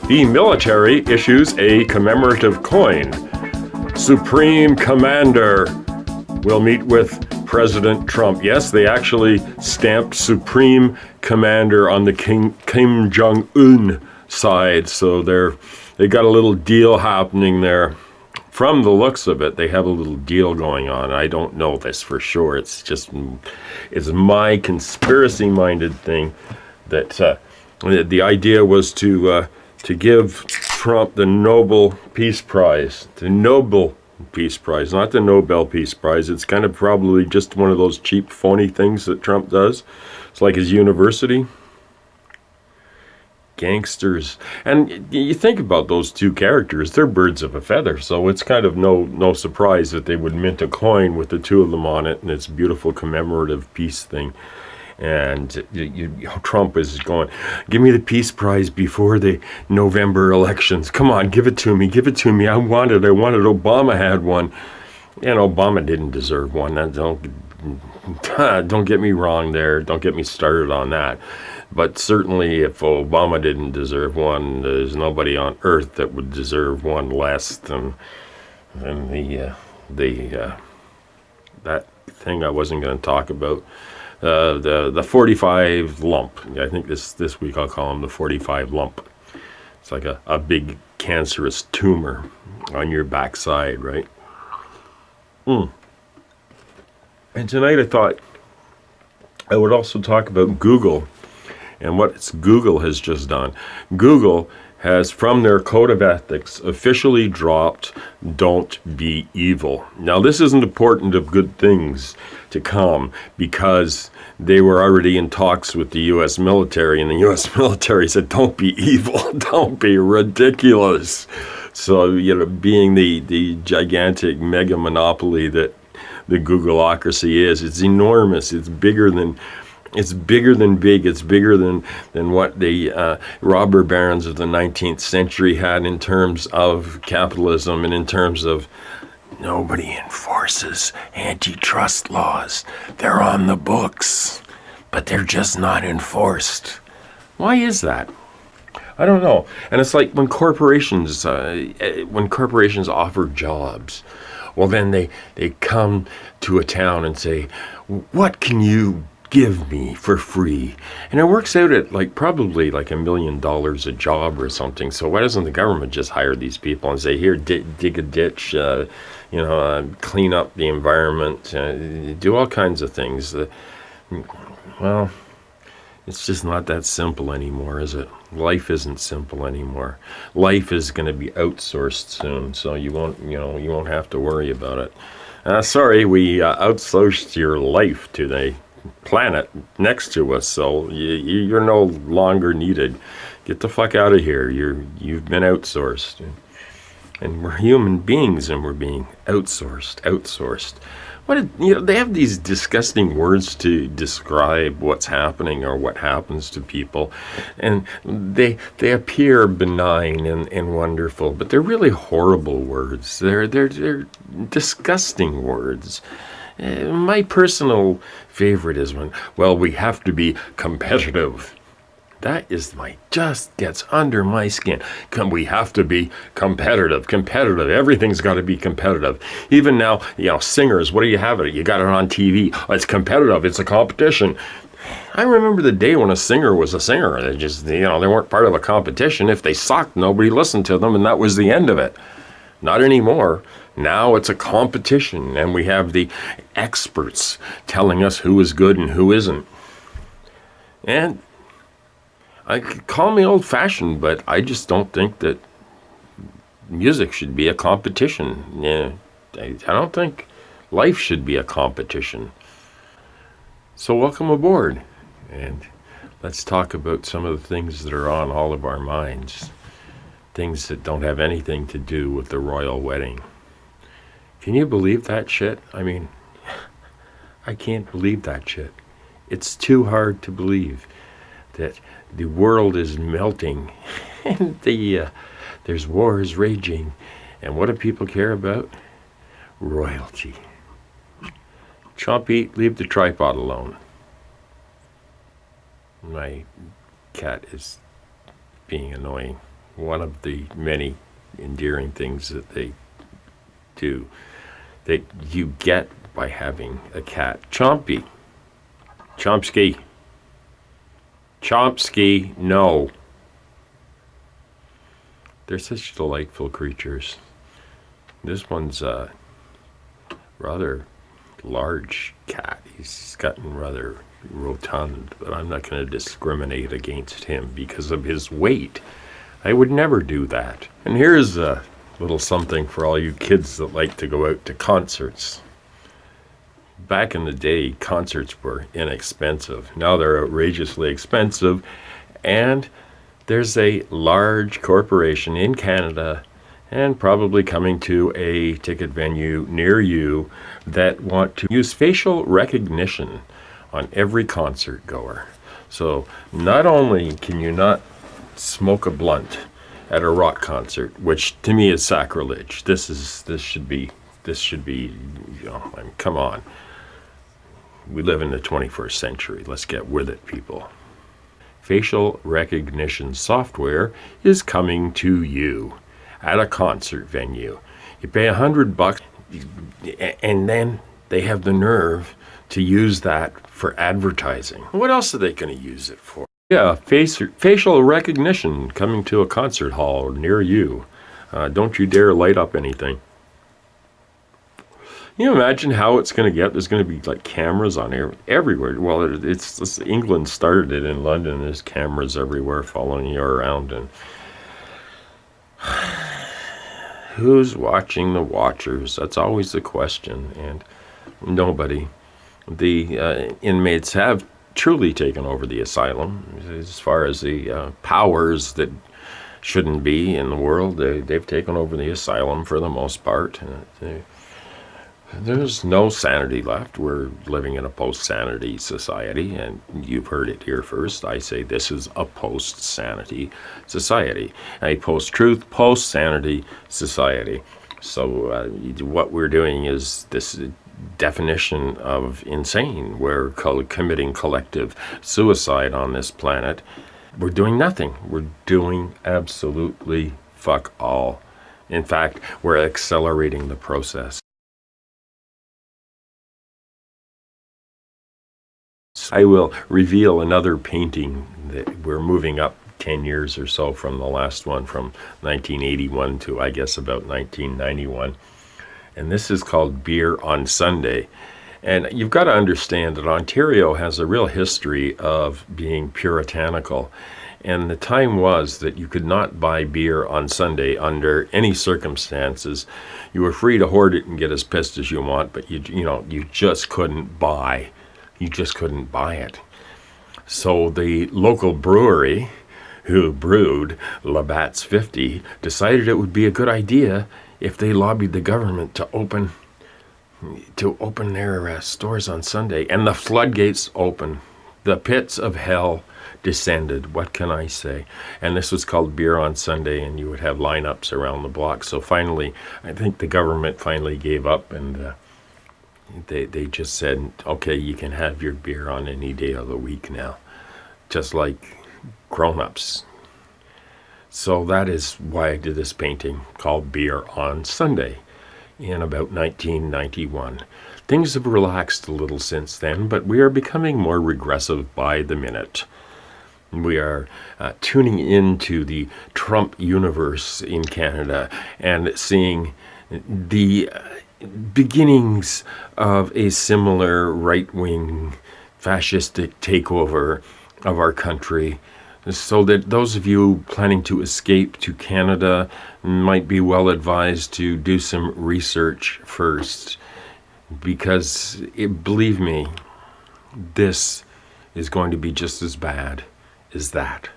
The military issues a commemorative coin. Supreme Commander will meet with President Trump. Yes, they actually stamped Supreme Commander on the Kim Jong-un side, so they got a little deal happening there. From the looks of it, they have a little deal going on. I don't know this for sure. It's my conspiracy-minded thing that the idea was to give Trump the Nobel Peace Prize. The Nobel Peace Prize, not the Nobel Peace Prize. It's kind of probably just one of those cheap, phony things that Trump does. It's like his university. Gangsters. And you think about those two characters, they're birds of a feather, so it's kind of no surprise that they would mint a coin with the two of them on it, and it's a beautiful commemorative peace thing. And Trump is going, give me the Peace Prize before the November elections. Come on, give it to me. I want it. Obama had one. And Obama didn't deserve one. Don't get me wrong there. Don't get me started on that. But certainly if Obama didn't deserve one, there's nobody on earth that would deserve one less than that thing I wasn't going to talk about. The 45 lump. I think this week I'll call him the 45 lump. It's like a big cancerous tumor on your backside, right? And tonight I thought I would also talk about Google and what Google has just done. Google has, from their code of ethics, officially dropped "Don't be evil." Now, this isn't a portent of good things to come, because they were already in talks with the U.S. military, and the U.S. military said, don't be evil, don't be ridiculous. So, being the gigantic mega monopoly that the Googleocracy is, it's enormous. It's bigger than big. It's bigger than what the robber barons of the 19th century had in terms of capitalism and in terms of nobody enforces antitrust laws. They're on the books, but they're just not enforced. Why is that? I don't know. And it's like when corporations offer jobs, well, then they come to a town and say, what can you give me for free? And it works out at probably $1 million a job or something. So why doesn't the government just hire these people and say, here, dig a ditch, clean up the environment, do all kinds of things? Well, it's just not that simple anymore, is it? Life isn't simple anymore. Life is going to be outsourced soon, so you won't have to worry about it. Sorry, we outsourced your life to the planet next to us, so you're no longer needed. Get the fuck out of here. You've been outsourced, and we're human beings, and we're being outsourced. They have these disgusting words to describe what's happening or what happens to people, and they appear benign and wonderful, but they're really horrible words. They're disgusting words. My personal favorite is when, well, we have to be competitive. That is just gets under my skin. We have to be competitive. Everything's got to be competitive. Even now, singers, what do you have it? You got it on TV. Oh, it's competitive. It's a competition. I remember the day when a singer was a singer. They just, they weren't part of a competition. If they sucked, nobody listened to them, and that was the end of it. Not anymore. Now it's a competition, and we have the experts telling us who is good and who isn't. And call me old-fashioned, but I just don't think that music should be a competition. Yeah, I don't think life should be a competition. So welcome aboard, and let's talk about some of the things that are on all of our minds. Things that don't have anything to do with the royal wedding. Can you believe that shit? I mean, I can't believe that shit. It's too hard to believe that the world is melting and there's wars raging. And what do people care about? Royalty. Chomp, eat, leave the tripod alone. My cat is being annoying. one of the many endearing things that they do that you get by having a cat. Chomsky, no. They're such delightful creatures. This one's a rather large cat. He's gotten rather rotund, but I'm not going to discriminate against him because of his weight. I would never do that. And here's a little something for all you kids that like to go out to concerts. Back in the day, concerts were inexpensive. Now they're outrageously expensive, and there's a large corporation in Canada and probably coming to a ticket venue near you that want to use facial recognition on every concert goer. So not only can you not smoke a blunt at a rock concert, which to me is sacrilege. This should be, come on. We live in the 21st century. Let's get with it, people. Facial recognition software is coming to you at a concert venue. You pay $100, and then they have the nerve to use that for advertising. What else are they going to use it for? Yeah, facial recognition coming to a concert hall near you. Don't you dare light up anything. Can you imagine how it's going to get? There's going to be like cameras on everywhere. Well, it's England started it in London. There's cameras everywhere following you around. And who's watching the watchers? That's always the question. And nobody. The inmates have truly taken over the asylum as far as the powers that shouldn't be in the world. They've taken over the asylum for the most part. There's no sanity left. We're living in a post-sanity society, and you've heard it here first. I say this is a post-sanity society, a post-truth, post-sanity society. So what we're doing is this definition of insane. We're committing collective suicide on this planet. We're doing nothing. We're doing absolutely fuck all. In fact, we're accelerating the process. I will reveal another painting that we're moving up 10 years or so from the last one, from 1981 to I guess about 1991. And this is called Beer on Sunday. And you've got to understand that Ontario has a real history of being puritanical. And the time was that you could not buy beer on Sunday under any circumstances. You were free to hoard it and get as pissed as you want, but you just couldn't buy. You just couldn't buy it. So the local brewery who brewed Labatt's 50 decided it would be a good idea if they lobbied the government to open their stores on Sunday. And the floodgates opened. The pits of hell descended. What can I say? And this was called Beer on Sunday, and you would have lineups around the block. So finally, I think the government finally gave up, and they just said, okay, you can have your beer on any day of the week now, just like grown-ups. So that is why I did this painting called Beer on Sunday in about 1991. Things have relaxed a little since then, but we are becoming more regressive by the minute. We are tuning into the Trump universe in Canada and seeing the beginnings of a similar right-wing fascistic takeover of our country, so that those of you planning to escape to Canada might be well advised to do some research first, because believe me, this is going to be just as bad as that.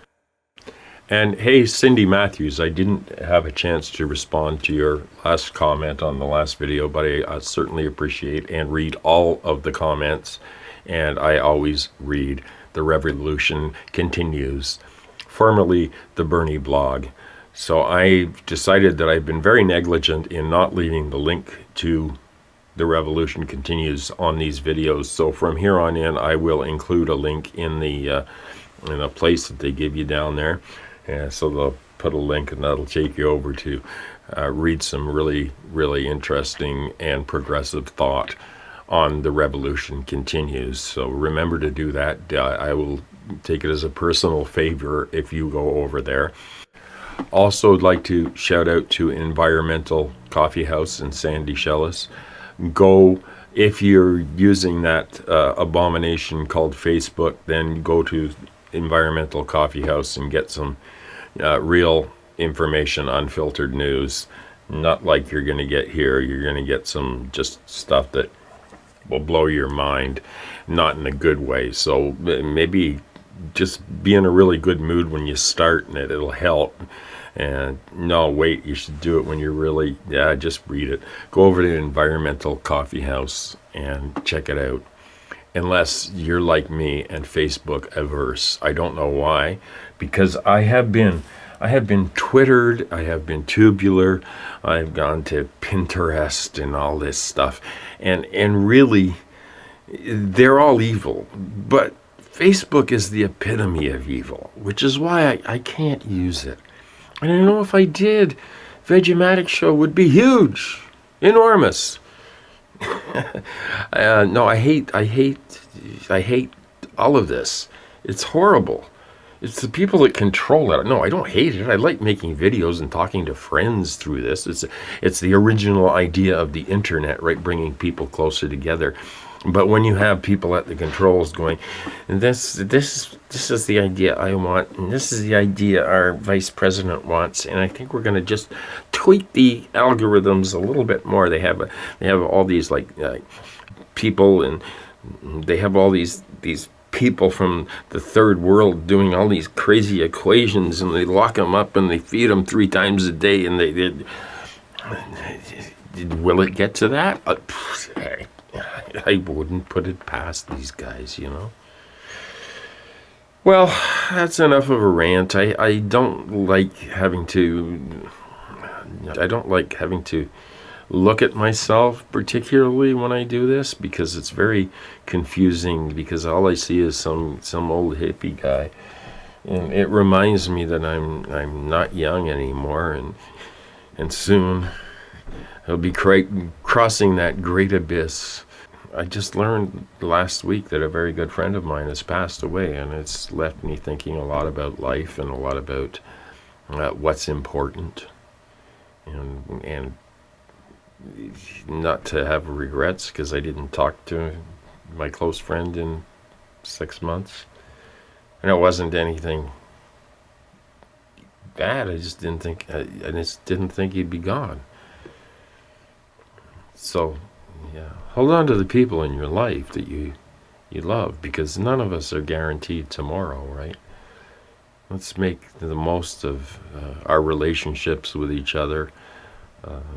And hey, Cindy Matthews, I didn't have a chance to respond to your last comment on the last video, but I certainly appreciate and read all of the comments, and I always read The Revolution Continues, formerly the Bernie blog. So I decided that I've been very negligent in not leaving the link to The Revolution Continues on these videos. So from here on in, I will include a link in the place that they give you down there. So the put a link, and that'll take you over to read some really, really interesting and progressive thought on The Revolution Continues. So remember to do that. I will take it as a personal favor if you go over there. Also, I'd like to shout out to Environmental Coffee House in Sandy Shellis. Go, if you're using that abomination called Facebook, then go to Environmental Coffee House and get some real information, unfiltered news. Not like you're going to get here. You're going to get some just stuff that will blow your mind, not in a good way. So maybe just be in a really good mood when you start, and it'll help. And no, wait, you should do it when you're really, just read it. Go over to Environmental Coffee House and check it out. Unless you're like me and Facebook averse. I don't know why, because I have been Twittered, I have been tubular, I've gone to Pinterest and all this stuff, and really, they're all evil. But Facebook is the epitome of evil, which is why I can't use it. And I know if I did, Vegematics Show would be huge, enormous. No, I hate all of this. It's horrible. It's the people that control it. No, I don't hate it. I like making videos and talking to friends through this. It's the original idea of the internet, right? Bringing people closer together. But when you have people at the controls going, this is the idea I want, and this is the idea our vice president wants, and I think we're going to just tweak the algorithms a little bit more. They have all these like people, and they have all these people from the third world doing all these crazy equations, and they lock them up and they feed them 3 times a day, and they will it get to that? I wouldn't put it past these guys, you know. Well, that's enough of a rant. I don't like having to look at myself, particularly when I do this, because it's very confusing, because all I see is some old hippie guy, and it reminds me that I'm not young anymore, and soon I'll be crossing that great abyss. I just learned last week that a very good friend of mine has passed away, and it's left me thinking a lot about life and a lot about what's important, and not to have regrets, because I didn't talk to my close friend in 6 months, and it wasn't anything bad. I just didn't think he'd be gone. So, yeah, hold on to the people in your life that you love, because none of us are guaranteed tomorrow, right? Let's make the most of our relationships with each other.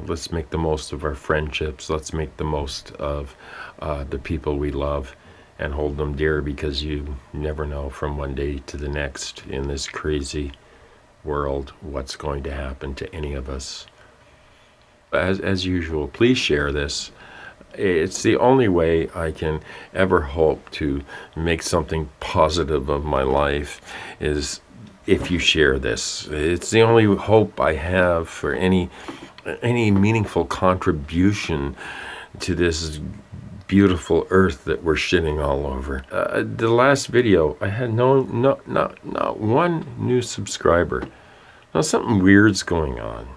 Let's make the most of our friendships. Let's make the most of the people we love and hold them dear, because you never know from one day to the next in this crazy world what's going to happen to any of us. As usual, please share this. It's the only way I can ever hope to make something positive of my life, is if you share this. It's the only hope I have for any meaningful contribution to this beautiful earth that we're shitting all over. The last video, I had not one new subscriber. Now something weird's going on,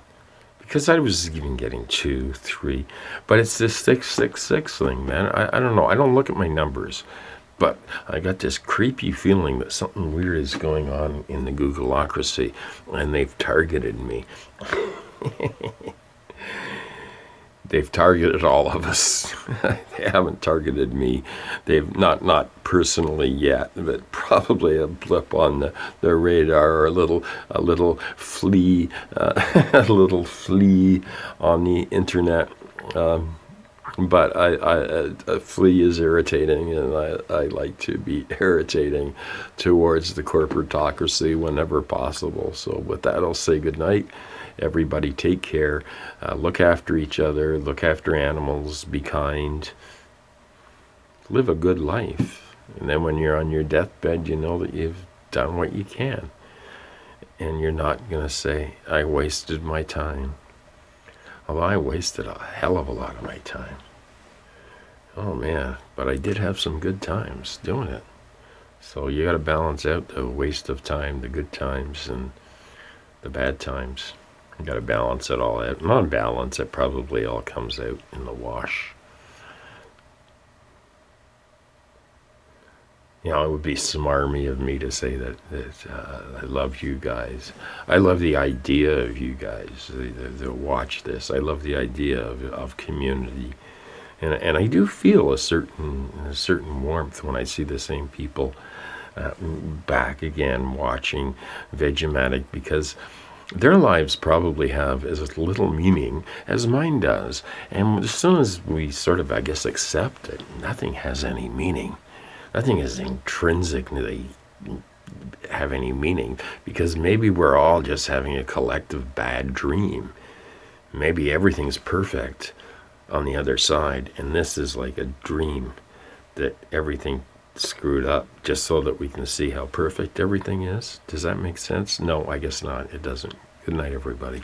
because I was even getting 2, 3, but it's this 666 thing, man. I don't know. I don't look at my numbers, but I got this creepy feeling that something weird is going on in the Googleocracy, and they've targeted me. They've targeted all of us. They haven't targeted me. They've not personally yet, but probably a blip on the radar, or a little flea, a little flea on the internet. But a flea is irritating, and I like to be irritating towards the corporatocracy whenever possible. So with that, I'll say goodnight. Everybody take care, look after each other, look after animals, be kind, live a good life. And then when you're on your deathbed, you know that you've done what you can. and you're not going to say, I wasted my time. Although I wasted a hell of a lot of my time. Oh man, but I did have some good times doing it. So you got to balance out the waste of time, the good times, and the bad times. You got to balance it all out. On balance, it probably all comes out in the wash. You know, it would be smarmy of me to say that I love you guys. I love the idea of you guys that watch this. I love the idea of community. And I do feel a certain warmth when I see the same people back again watching Vegematic, because their lives probably have as little meaning as mine does. And as soon as we sort of, I guess, accept it, nothing has any meaning. Nothing is intrinsically have any meaning, because maybe we're all just having a collective bad dream. Maybe everything's perfect on the other side, and this is like a dream that everything screwed up just so that we can see how perfect everything is. Does that make sense? No, I guess not. It doesn't. Good night, everybody.